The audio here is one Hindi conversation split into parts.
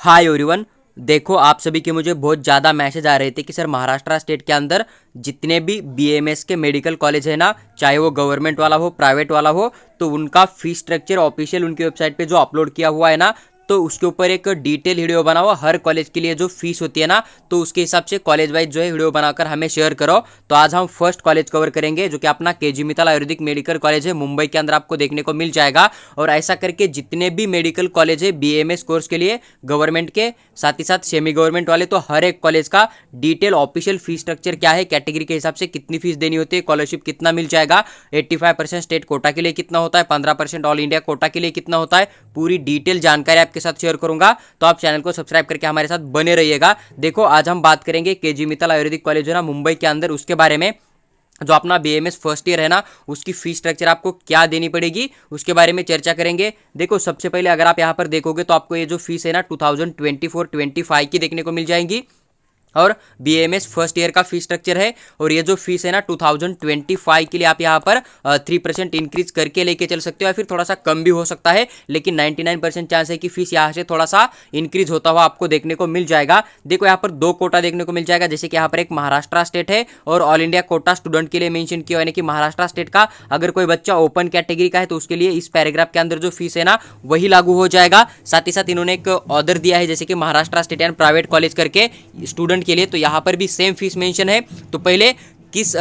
Hi everyone. देखो, आप सभी के मुझे बहुत ज़्यादा मैसेज आ रहे थे कि सर महाराष्ट्र स्टेट के अंदर जितने भी बीएमएस के मेडिकल कॉलेज है ना, चाहे वो गवर्नमेंट वाला हो प्राइवेट वाला हो, तो उनका फीस स्ट्रक्चर ऑफिशियल उनकी वेबसाइट पे जो अपलोड किया हुआ है ना, तो उसके ऊपर एक डिटेल वीडियो बना हुआ हर कॉलेज के लिए जो फीस होती है ना, तो उसके हिसाब से कॉलेज वाइज जो है वीडियो बनाकर हमें शेयर करो। तो आज हम फर्स्ट कॉलेज कवर करेंगे जो कि अपना KG Mittal Ayurvedic medical college है, मुंबई के अंदर आपको देखने को मिल जाएगा। और ऐसा करके जितने भी मेडिकल कॉलेज है बीएमएस कोर्स के लिए गवर्नमेंट के साथ ही साथ सेमी गवर्नमेंट वाले, तो हर एक कॉलेज का डिटेल ऑफिशियल फीस स्ट्रक्चर क्या है, कैटेगरी के हिसाब से कितनी फीस देनी होती है, स्कॉलरशिप कितना मिल जाएगा, 85% स्टेट कोटा के लिए कितना होता है, 15% ऑल इंडिया कोटा के लिए कितना होता है, पूरी डिटेल जानकारी आपके साथ शेयर करूंगा। तो आप चैनल को सब्सक्राइब करके हमारे साथ बने रहिएगा। देखो, आज हम बात करेंगे केजी मित्तल आयुर्वेदिक कॉलेज है ना मुंबई के अंदर, उसके बारे में। जो अपना बीएमएस फर्स्ट ईयर है ना, उसकी फीस स्ट्रक्चर आपको क्या देनी पड़ेगी उसके बारे में चर्चा करेंगे। देखो, सबसे पहले अगर आप यहाँ पर देखोगे तो आपको ये जो फीस है ना 2024-25 की देखने को मिल जाएंगी। और बीएमएस फर्स्ट ईयर का फीस स्ट्रक्चर है, और ये जो फीस है ना 2025 के लिए आप यहाँ पर 3% इंक्रीज करके लेके चल सकते हो, या फिर थोड़ा सा कम भी हो सकता है, लेकिन 99% चांस है कि फीस यहाँ से थोड़ा सा इंक्रीज होता हुआ आपको देखने को मिल जाएगा। देखो, यहाँ पर दो कोटा देखने को मिल जाएगा, जैसे कि यहाँ पर एक महाराष्ट्र स्टेट है और ऑल इंडिया कोटा स्टूडेंट के लिए मेंशन किया, यानी कि महाराष्ट्र स्टेट का अगर कोई बच्चा ओपन कैटेगरी का है तो उसके लिए इस पैराग्राफ के अंदर जो फीस है ना वही लागू हो जाएगा। साथ ही साथ इन्होंने एक ऑर्डर दिया है, जैसे कि Maharashtra state and private college करके स्टूडेंट के लिए, तो यहाँ पर भी सेम फीस मेंशन है। तो पहले किस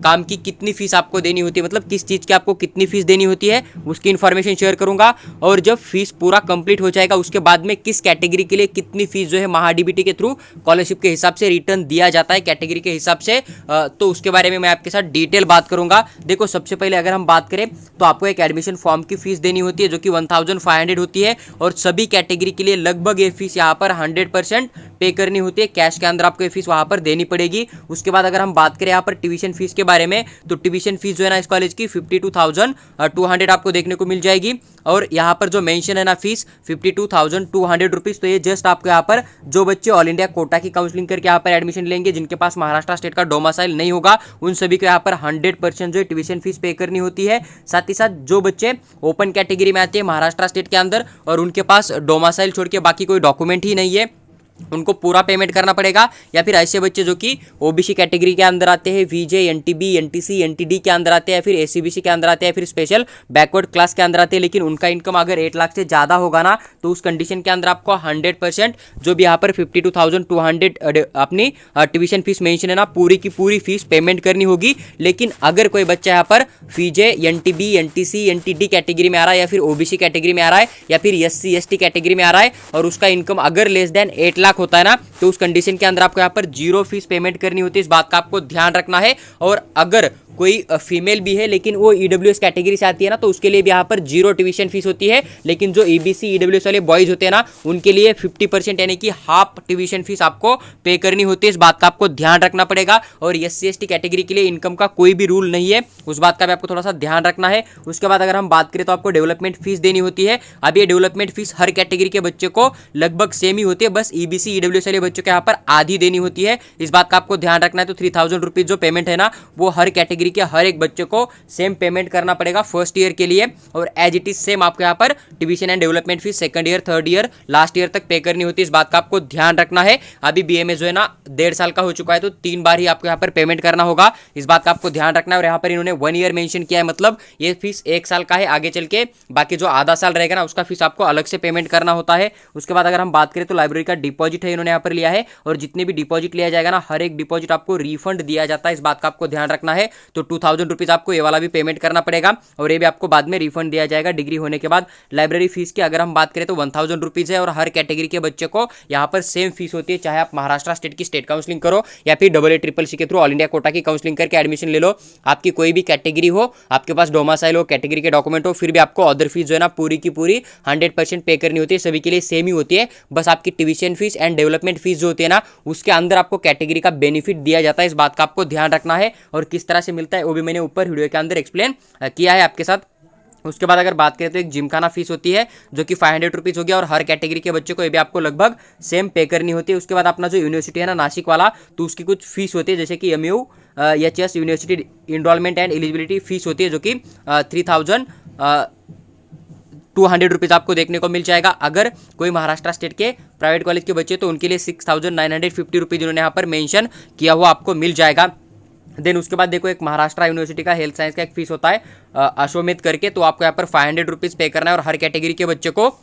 काम की कितनी फीस आपको देनी होती है, मतलब किस चीज़ की आपको कितनी फीस देनी होती है, उसकी इन्फॉर्मेशन शेयर करूंगा। और जब फीस पूरा कंप्लीट हो जाएगा उसके बाद में किस कैटेगरी के लिए कितनी फीस जो है महाडीबीटी के थ्रू स्कॉलरशिप के हिसाब से रिटर्न दिया जाता है कैटेगरी के हिसाब से, तो उसके बारे में मैं आपके साथ डिटेल बात करूंगा। देखो, सबसे पहले अगर हम बात करें तो आपको एक एडमिशन फॉर्म की फीस देनी होती है जो कि 1500 होती है, और सभी कैटेगरी के लिए लगभग ये फीस यहाँ पर 100% पे करनी होती है, कैश के अंदर आपको ये फीस वहाँ पर देनी पड़ेगी। उसके बाद अगर हम बात करें यहाँ पर ट्यूशन फीस के बारे में, तो ट्यूशन फीस जो है ना इस कॉलेज की 52,200 आपको देखने को मिल जाएगी। और यहाँ पर जो मेंशन है ना फीस 52,200 रुपीज़, तो ये जस्ट आपको यहाँ पर जो बच्चे ऑल इंडिया कोटा की काउंसलिंग करके यहाँ पर एडमिशन लेंगे, जिनके पास महाराष्ट्र स्टेट का डोमासाइल नहीं होगा, उन सभी को यहाँ पर 100% जो है ट्यूशन फीस पे करनी होती है। साथ ही साथ जो बच्चे ओपन कैटेगरी में आते हैं महाराष्ट्र स्टेट के अंदर और उनके पास डोमासाइल छोड़ के बाकी कोई डॉक्यूमेंट ही नहीं है, उनको पूरा पेमेंट करना पड़ेगा। या फिर ऐसे बच्चे जो कि ओबीसी कैटेगरी के अंदर आते हैं, वीजे, एनटीबी, एनटीसी, एनटीडी के अंदर आते हैं, या फिर एससीबीसी के अंदर आते हैं, फिर स्पेशल बैकवर्ड क्लास के अंदर आते हैं, लेकिन उनका इनकम अगर 8 लाख से ज़्यादा होगा ना, तो उस कंडीशन के अंदर आपको 100% जो भी यहाँ पर 52,200 अपनी ट्यूशन फीस मेंशन है ना पूरी की पूरी फीस पेमेंट करनी होगी। लेकिन अगर कोई बच्चा यहाँ पर वीजे, एनटीबी, एनटीसी, एनटीडी कैटेगरी में आ रहा है, या फिर ओबीसी कैटेगरी में आ रहा है, या फिर एससी एसटी कैटेगरी में आ रहा है, और उसका इनकम अगर लेस देन 8 लाख होता है ना, तो उस कंडीशन के अंदर आपको यहाँ पर 0 फीस पेमेंट करनी होती है। इस बात का आपको ध्यान रखना है। और अगर कोई फीमेल भी है लेकिन वो ईडब्ल्यूएस कैटेगरी से आती है ना, तो उसके लिए भी यहाँ पर 0 ट्यूशन फीस होती है। लेकिन जो ईबीसी ईडब्ल्यूएस वाले बॉयज होते हैं ना, उनके लिए 50% यानी कि हाफ ट्यूशन फीस आपको पे करनी होती है। इस बात का आपको ध्यान रखना पड़ेगा। और एससी एसटी कैटेगरी के लिए इनकम का कोई भी रूल नहीं है, उस बात का भी आपको थोड़ा सा ध्यान रखना है। उसके बाद अगर हम बात करें तो आपको डेवलपमेंट फीस देनी होती है। अब ये डेवलपमेंट फीस हर कैटेगरी के बच्चे को लगभग सेम ही होती है, बस ईबीसी ईडब्ल्यूएस वाले बच्चों के यहाँ पर आधी देनी होती है। इस बात का आपको ध्यान रखना है। तो 3,000 रुपीज जो पेमेंट है ना, वो हर कैटेगरी के हर एक बच्चे को सेम पेमेंट करना पड़ेगा फर्स्ट ईयर के लिए। और एज इट इज सेम आपको यहाँ पर tuition and development fees second year, third year, last year तक पे करनी होती है। इस बात का आपको ध्यान रखना है। अभी बीएमएस जो है ना 1.5 साल का हो चुका है, तो 3 बार ही आपको यहाँ पर पेमेंट करना होगा। इस बात का आपको ध्यान रखना है। और यहाँ पर इन्होंने 1 ईयर मेंशन किया है, मतलब ये फीस 1 साल का है। आगे चल के बाकी जो आधा साल रहेगा ना, उसका फीस आपको अलग से पेमेंट करना होता है। उसके बाद अगर हम बात करें तो लाइब्रेरी का डिपॉजिट है इन्होंने यहाँ पर लिया है, और जितने भी डिपॉजिट लिया जाएगा ना, हर एक डिपॉजिट आपको रिफंड दिया जाता है। इस बात का आपको ध्यान रखना है। तो 2,000 रुपीज आपको ये वाला भी पेमेंट करना पड़ेगा, और ये भी आपको बाद में रिफंड दिया जाएगा डिग्री होने के बाद। लाइब्रेरी फीस की अगर हम बात करें तो 1,000 रुपीज है, और हर कैटेगरी के बच्चे को यहाँ पर सेम फीस होती है, चाहे आप महाराष्ट्र स्टेट की स्टेट काउंसलिंग करो या फिर AA-CCC के थ्रू ऑल इंडिया कोटा की काउंसलिंग करके एडमिशन ले लो। आपकी कोई भी कैटेगरी हो, आपके पास डोमासाइल हो, कैटेगरी के डॉक्यूमेंट हो, फिर भी आपको अदर फीस जो है ना पूरी की पूरी 100% पे करनी होती है। सभी के लिए सेम ही होती है, बस आपकी tuition fees and development fees जो होती है ना, उसके अंदर आपको कैटेगरी का बेनिफिट दिया जाता है। इस बात का आपको ध्यान रखना है। और किस तरह से मिलता है वो भी मैंने ऊपर वीडियो के अंदर एक्सप्लेन किया है आपके साथ। उसके बाद अगर बात करें तो एक जिमखाना फीस होती है जो कि 500 रुपीज़ हो गया, और हर कैटेगरी के बच्चे को ये भी आपको लगभग सेम पे करनी होती है। उसके बाद अपना जो यूनिवर्सिटी है ना नासिक वाला, तो उसकी कुछ फीस होती है, जैसे कि MU HS university enrolment and eligibility fees होती है, जो कि 3,000 ₹200 आपको देखने को मिल जाएगा। अगर कोई महाराष्ट्र स्टेट के प्राइवेट कॉलेज के बच्चे तो उनके लिए ₹6,950 इन्होंने यहाँ पर मेंशन किया हुआ आपको मिल जाएगा। देन उसके बाद देखो एक महाराष्ट्र यूनिवर्सिटी का हेल्थ साइंस का एक फीस होता है अश्वमेध करके, तो आपको यहाँ पर ₹500 पे करना है और हर कैटेगरी के बच्चे को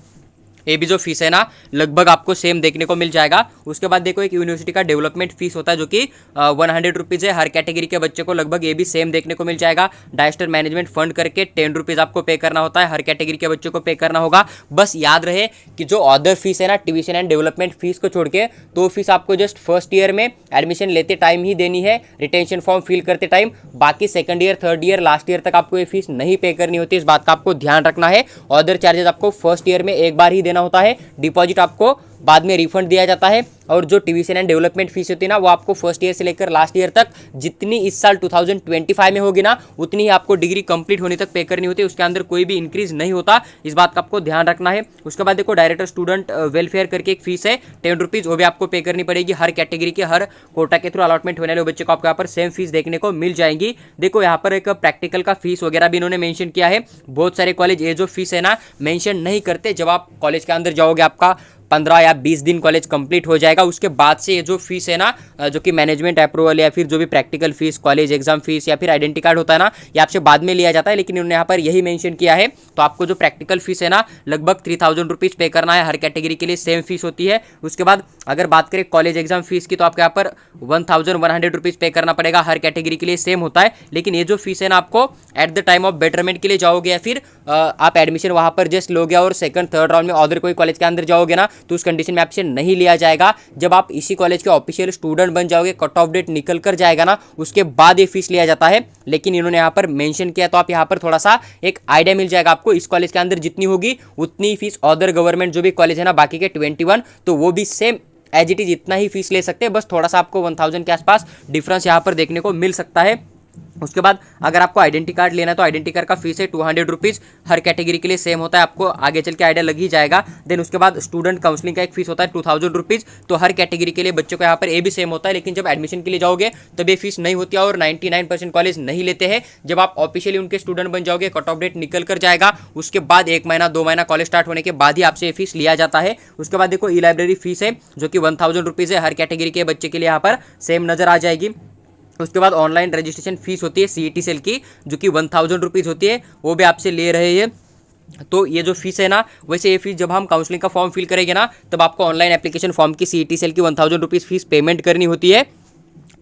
ये भी जो फीस है ना लगभग आपको सेम देखने को मिल जाएगा। उसके बाद देखो एक यूनिवर्सिटी का डेवलपमेंट फीस होता है जो कि ₹100 है, हर कैटेगरी के बच्चे को लगभग ये भी सेम देखने को मिल जाएगा। डायस्टर मैनेजमेंट फंड करके ₹10 आपको पे करना होता है, हर कैटेगरी के बच्चों को पे करना होगा। बस याद रहे कि जो अदर फीस है ना ट्यूशन एंड डेवलपमेंट फीस को छोड़ के, तो फीस आपको जस्ट फर्स्ट ईयर में एडमिशन लेते टाइम ही देनी है, रिटेंशन फॉर्म फिल करते टाइम। बाकी second year, third year, last year तक आपको ये फीस नहीं पे करनी होती, इस बात का आपको ध्यान रखना है। अदर चार्जेस आपको फर्स्ट ईयर में एक बार ही देना होता है, डिपॉजिट आपको बाद में रिफंड दिया जाता है। और जो ट्यूशन एंड डेवलपमेंट फीस होती है ना वो आपको फर्स्ट ईयर से लेकर लास्ट ईयर तक जितनी इस साल 2025 में होगी ना उतनी ही आपको डिग्री कंप्लीट होने तक पे करनी होती है, उसके अंदर कोई भी इंक्रीज नहीं होता, इस बात का आपको ध्यान रखना है। उसके बाद देखो डायरेक्टर स्टूडेंट वेलफेयर करके एक फीस है ₹10, वो भी आपको पे करनी पड़ेगी। हर कैटेगरी के हर कोटा के थ्रू अलॉटमेंट होने वाले बच्चे को आपको यहाँ पर सेम फीस देखने को मिल जाएंगी। देखो यहाँ पर एक प्रैक्टिकल का फीस वगैरह भी इन्होंने मेंशन किया है। बहुत सारे कॉलेज ये जो फीस है ना मेंशन नहीं करते, जब आप कॉलेज के अंदर जाओगे आपका 15 या 20 दिन कॉलेज कंप्लीट हो जाएगा, उसके बाद से ये जो फीस है ना जो कि मैनेजमेंट अप्रूवल या फिर जो भी practical fees, college exam fees या फिर आइडेंटिटी कार्ड होता है ना, ये आपसे बाद में लिया जाता है, लेकिन इन्होंने यहाँ पर यही मेंशन किया है। तो आपको जो प्रैक्टिकल फीस है ना लगभग ₹3000 पे करना है, हर कैटेगरी के लिए सेम फीस होती है। उसके बाद अगर बात करें कॉलेज एग्जाम फीस की, तो आपको यहाँ पर ₹1100 पे करना पड़ेगा, हर कैटेगरी के लिए सेम होता है। लेकिन ये जो फीस है ना आपको at the time of betterment के लिए जाओगे या फिर आप एडमिशन वहाँ पर जस्ट लोगे और सेकंड थर्ड राउंड में अदर कोई कॉलेज के अंदर जाओगे ना, तो उस कंडीशन में आपसे नहीं लिया जाएगा। जब आप इसी कॉलेज के ऑफिशियल स्टूडेंट बन जाओगे, कट ऑफ डेट निकल कर जाएगा ना, उसके बाद ये फीस लिया जाता है। लेकिन इन्होंने यहाँ पर मेंशन किया, तो आप यहाँ पर थोड़ा सा एक आइडिया मिल जाएगा आपको। इस कॉलेज के अंदर जितनी होगी उतनी फीस अदर गवर्नमेंट जो भी कॉलेज है ना बाकी के 21, तो वो भी सेम एज इट इज इतना ही फीस ले सकते हैं, बस थोड़ा सा आपको 1000 के आसपास डिफरेंस यहाँ पर देखने को मिल सकता है। उसके बाद अगर आपको आइडेंटिटी कार्ड लेना है तो आइडेंटिटी कार्ड का फीस है ₹200, हर कैटेगरी के लिए सेम होता है, आपको आगे चल के आइडिया लग ही जाएगा। देन उसके बाद स्टूडेंट काउंसलिंग का एक फीस होता है ₹2000, तो हर कैटेगरी के लिए बच्चों को यहाँ पर ये भी सेम होता है। लेकिन जब एडमिशन के लिए जाओगे तब ये फीस नहीं होती है और 99% कॉलेज नहीं लेते हैं। जब आप ऑफिशियली उनके स्टूडेंट बन जाओगे, कट ऑफ डेट निकल कर जाएगा, उसके बाद 1 महीना 2 महीना कॉलेज स्टार्ट होने के बाद ही आपसे ये फीस लिया जाता है। उसके बाद देखो ई लाइब्रेरी फीस है जो कि ₹1000 है, हर कैटेगरी के बच्चे के लिए यहाँ पर सेम नजर आ जाएगी। उसके बाद ऑनलाइन रजिस्ट्रेशन फीस होती है सीईटी सेल की जो कि ₹1000 होती है, वो भी आपसे ले रहे हैं। तो ये जो फीस है ना, वैसे ये फीस जब हम काउंसलिंग का फॉर्म फिल करेंगे ना तब आपको ऑनलाइन एप्लीकेशन फॉर्म की सीईटी सेल की ₹1000 फीस पेमेंट करनी होती है।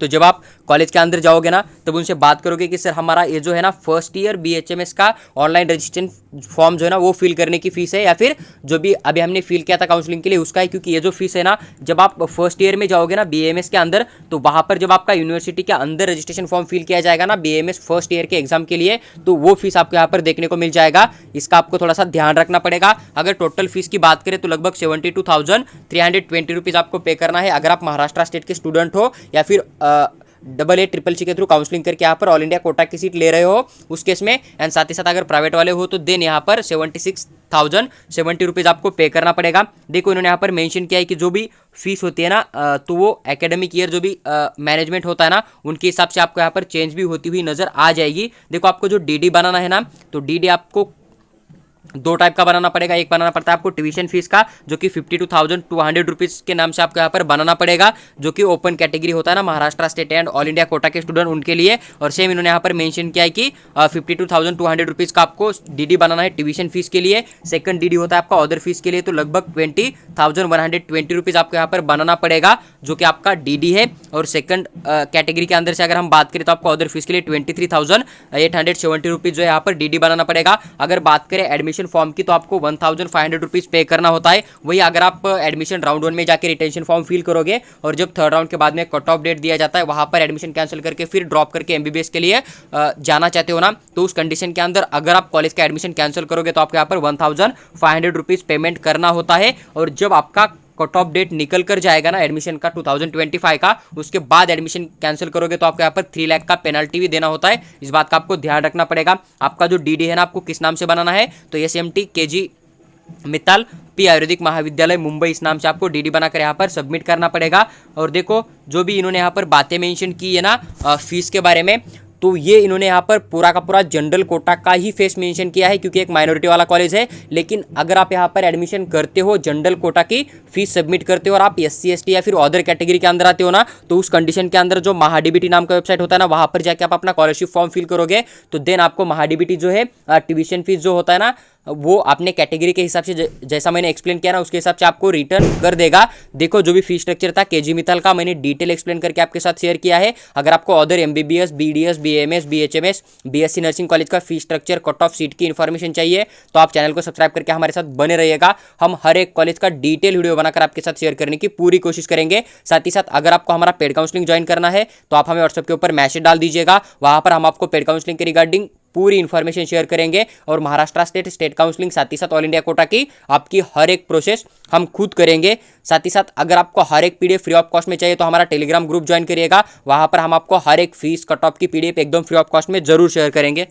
तो जब आप कॉलेज के अंदर जाओगे ना तब उनसे बात करोगे कि सर हमारा ये जो है ना फर्स्ट ईयर बीएचएमएस का ऑनलाइन रजिस्ट्रेशन फॉर्म जो है ना वो फिल करने की फीस है, या फिर जो भी अभी हमने फिल किया था काउंसलिंग के लिए उसका है। क्योंकि ये जो फीस है ना जब आप फर्स्ट ईयर में जाओगे ना बीएमएस के अंदर, तो वहाँ पर जब आपका यूनिवर्सिटी के अंदर रजिस्ट्रेशन फॉर्म फिल किया जाएगा ना बीएमएस फर्स्ट ईयर के एग्जाम के लिए, तो वो फीस आपको यहाँ पर देखने को मिल जाएगा। इसका आपको थोड़ा सा ध्यान रखना पड़ेगा। अगर टोटल फीस की बात करें तो लगभग ₹72,320 आपको पे करना है अगर आप महाराष्ट्र स्टेट के स्टूडेंट हो या फिर AA-CCC के थ्रू काउंसलिंग करके यहाँ पर ऑल इंडिया कोटा की सीट ले रहे हो उस केस में। एंड साथ ही साथ अगर प्राइवेट वाले हो तो देन यहाँ पर ₹76,070 आपको पे करना पड़ेगा। देखो इन्होंने यहाँ पर मेंशन किया है कि जो भी फीस होती है ना तो वो एकेडमिक ईयर जो भी मैनेजमेंट होता है ना उनके हिसाब से आपको यहाँ पर चेंज भी होती हुई नजर आ जाएगी। देखो आपको जो डीडी बनाना है ना, तो डीडी आपको 2 टाइप का बनाना पड़ेगा। एक बनाना पड़ता है आपको ट्यूशन फीस का जो कि ₹52,200 के नाम से आपको यहाँ पर बनाना पड़ेगा, जो कि ओपन कैटेगरी होता है ना Maharashtra state and all India quota के स्टूडेंट उनके लिए। और सेम इन्होंने यहाँ पर मेंशन किया है कि ₹52,200 का आपको डीडी बनाना है ट्यूशन फीस के लिए। सेकंड डीडी होता है आपका अदर फीस के लिए, तो लगभग ₹20,120 आपको यहाँ पर बनाना पड़ेगा जो कि आपका डीडी है। और सेकंड कैटेगरी के अंदर से अगर हम बात करें तो आपको अदर फीस के लिए ₹23,870 जो है यहाँ पर डीडी बनाना पड़ेगा। अगर बात करें एडमिशन फॉर्म की तो आपको ₹1,500 पे करना होता है। वही अगर आप एडमिशन राउंड 1 में जाके रिटेंशन फॉर्म फिल करोगे और जब थर्ड राउंड के बाद में कट ऑफ डेट दिया जाता है वहां पर एडमिशन कैंसिल करके फिर ड्रॉप करके एमबीबीएस के लिए जाना चाहते हो ना, तो उस कंडीशन के अंदर अगर आप कॉलेज का एडमिशन कैंसिल करोगे तो आपको यहाँ पर ₹1,500 पेमेंट करना होता है। और जब आपका कट ऑफ डेट निकल कर जाएगा ना एडमिशन का 2025 का, उसके बाद एडमिशन कैंसिल करोगे तो आपको यहाँ पर 3 लाख का पेनल्टी भी देना होता है। इस बात का आपको ध्यान रखना पड़ेगा। आपका जो डीडी है ना आपको किस नाम से बनाना है, तो SMT KG मित्ताल पी आयुर्वेदिक महाविद्यालय मुंबई इस नाम से आपको डीडी बनाकर यहाँ पर सबमिट करना पड़ेगा। और देखो जो भी इन्होंने यहाँ पर बातें मेंशन की है ना फीस के बारे में, तो ये इन्होंने यहाँ पर पूरा का पूरा जनरल कोटा का ही फेस मेंशन किया है, क्योंकि एक माइनॉरिटी वाला कॉलेज है। लेकिन अगर आप यहाँ पर एडमिशन करते हो, जनरल कोटा की फीस सबमिट करते हो और आप SC ST या फिर अदर कैटेगरी के अंदर आते हो ना, तो उस कंडीशन के अंदर जो महाडीबीटी नाम का वेबसाइट होता है ना, वहां पर जाके आप अपना स्कॉलरशिप फॉर्म फिल करोगे, तो देन आपको महाडीबीटी जो है ट्यूशन फीस जो होता है ना, वो अपने कैटेगरी के हिसाब से जैसा मैंने एक्सप्लेन किया ना, उसके हिसाब से आपको रिटर्न कर देगा। देखो जो भी फीस स्ट्रक्चर था केजी मित्तल का, मैंने डिटेल एक्सप्लेन करके आपके साथ शेयर किया है। अगर आपको other MBBS BDS BAMS BHMS BSc nursing college का fees structure, cut off seat की इन्फॉर्मेशन चाहिए, तो आप चैनल को सब्सक्राइब करके हमारे साथ बने रहिएगा। हम हर एक कॉलेज का डिटेल वीडियो बनाकर आपके साथ शेयर करने की पूरी कोशिश करेंगे। साथ ही साथ अगर आपको हमारा पेड काउंसलिंग ज्वाइन करना है, तो आप हमें व्हाट्सएप के ऊपर मैसेज डाल दीजिएगा। वहां पर हम आपको पेड काउंसलिंग के रिगार्डिंग पूरी इन्फॉर्मेशन शेयर करेंगे, और महाराष्ट्र स्टेट काउंसलिंग, साथ ही साथ ऑल इंडिया कोटा की आपकी हर एक प्रोसेस हम खुद करेंगे। साथ ही साथ अगर आपको हर एक PDF फ्री ऑफ कॉस्ट में चाहिए, तो हमारा टेलीग्राम ग्रुप ज्वाइन करिएगा। वहां पर हम आपको हर एक फीस कट ऑफ की PDF एकदम फ्री ऑफ कॉस्ट में जरूर शेयर करेंगे।